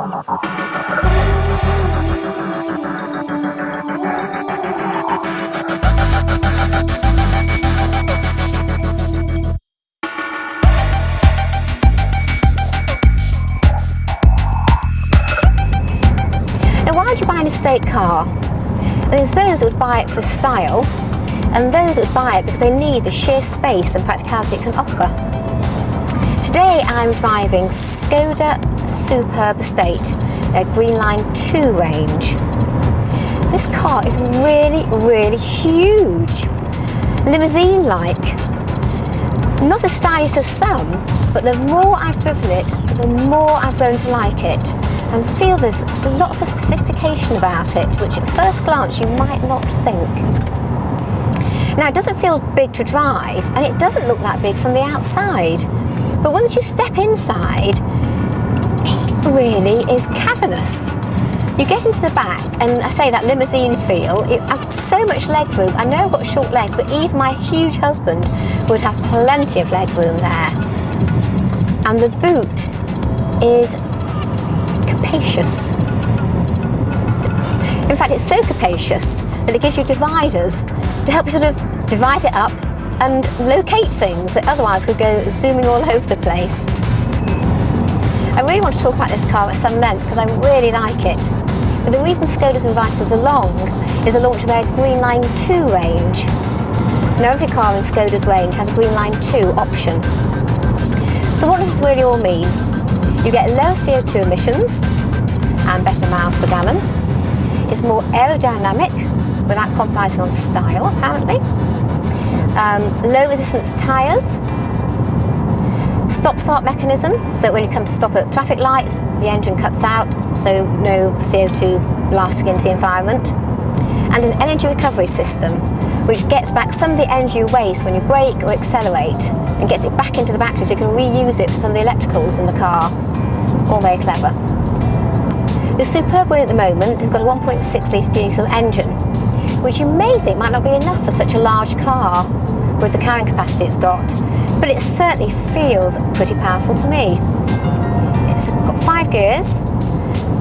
Now, why would you buy an estate car? There's those that would buy it for style, and those that would buy it because they need the sheer space and practicality it can offer. Today I'm driving Skoda Superb Estate, a Greenline II range. This car is really, really huge, limousine-like. Not as stylish as some, but the more I've driven it, the more I've grown to like it and feel there's lots of sophistication about it, which at first glance you might not think. Now, it doesn't feel big to drive, and it doesn't look that big from the outside. But once you step inside, it really is cavernous. You get into the back, and I say that limousine feel, I've got so much leg room. I know I've got short legs, but even my huge husband would have plenty of leg room there. And the boot is capacious. In fact, it's so capacious that it gives you dividers to help you sort of divide it up and locate things that otherwise could go zooming all over the place. I really want to talk about this car at some length because I really like it. But the reason Skoda's invited us along is the launch of their Greenline II range. Now, every car in Skoda's range has a Greenline II option. So what does this really all mean? You get lower CO2 emissions and better miles per gallon. It's more aerodynamic without compromising on style, apparently. Low resistance tyres, stop-start mechanism, so when you come to stop at traffic lights, the engine cuts out, so no CO2 blasting into the environment. And an energy recovery system, which gets back some of the energy you waste when you brake or accelerate and gets it back into the battery so you can reuse it for some of the electricals in the car. All very clever. The Superb one at the moment has got a 1.6 litre diesel engine, which you may think might not be enough for such a large car with the carrying capacity it's got, but it certainly feels pretty powerful to me. It's got 5 gears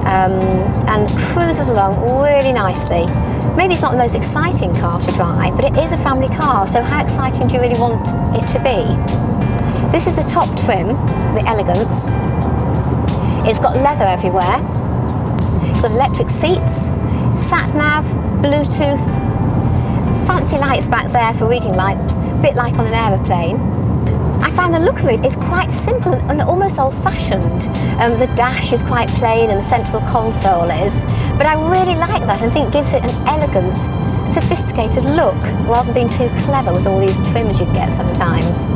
and cruises along really nicely. Maybe it's not the most exciting car to drive, but it is a family car, so how exciting do you really want it to be? This is the top trim, the Elegance. It's got leather everywhere. It's got electric seats, sat-nav, Bluetooth, fancy lights back there for reading lights, a bit like on an aeroplane. I find the look of it is quite simple and almost old-fashioned. The dash is quite plain and the central console is, but I really like that and think it gives it an elegant, sophisticated look rather than being too clever with all these trims you'd get sometimes.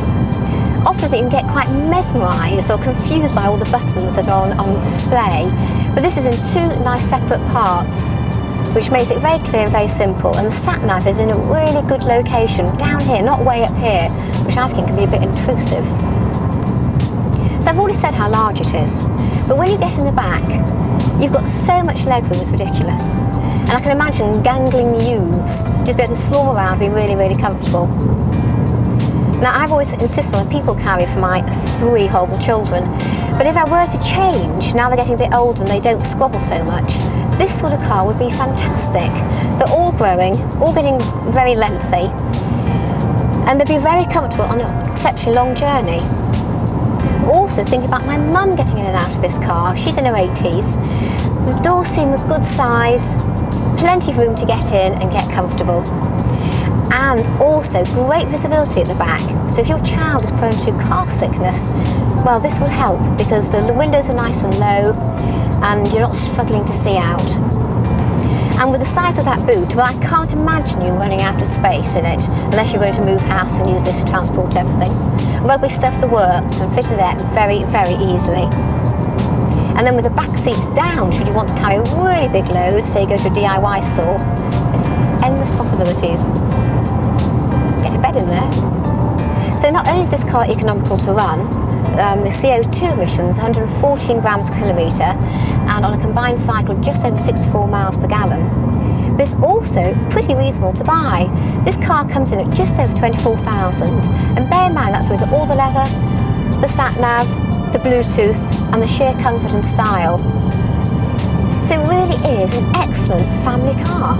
Often you can get quite mesmerised or confused by all the buttons that are on display, but this is in 2 nice separate parts, which makes it very clear and very simple. And the sat-nav is in a really good location, down here, not way up here, which I think can be a bit intrusive. So I've already said how large it is, but when you get in the back, you've got so much legroom, it's ridiculous. And I can imagine gangling youths just be able to swarm around, be really, really comfortable. Now, I've always insisted on a people carrier for my 3 horrible children, but if I were to change, now they're getting a bit older and they don't squabble so much, this sort of car would be fantastic. They're all growing, all getting very lengthy, and they'd be very comfortable on an exceptionally long journey. Also, think about my mum getting in and out of this car. She's in her 80s. The doors seem a good size, plenty of room to get in and get comfortable. And also great visibility at the back. So if your child is prone to car sickness, well, this will help because the windows are nice and low and you're not struggling to see out. And with the size of that boot, well, I can't imagine you running out of space in it unless you're going to move house and use this to transport everything. Rugby stuff that works can fit in there very, very easily. And then with the back seats down, should you want to carry really big loads, say you go to a DIY store, it's endless possibilities. Get a bed in there. So not only is this car economical to run, the CO2 emissions 114 grams per kilometre and on a combined cycle just over 64 miles per gallon. But it's also pretty reasonable to buy. This car comes in at just over 24,000, and bear in mind that's with all the leather, the sat-nav, the Bluetooth and the sheer comfort and style. So it really is an excellent family car.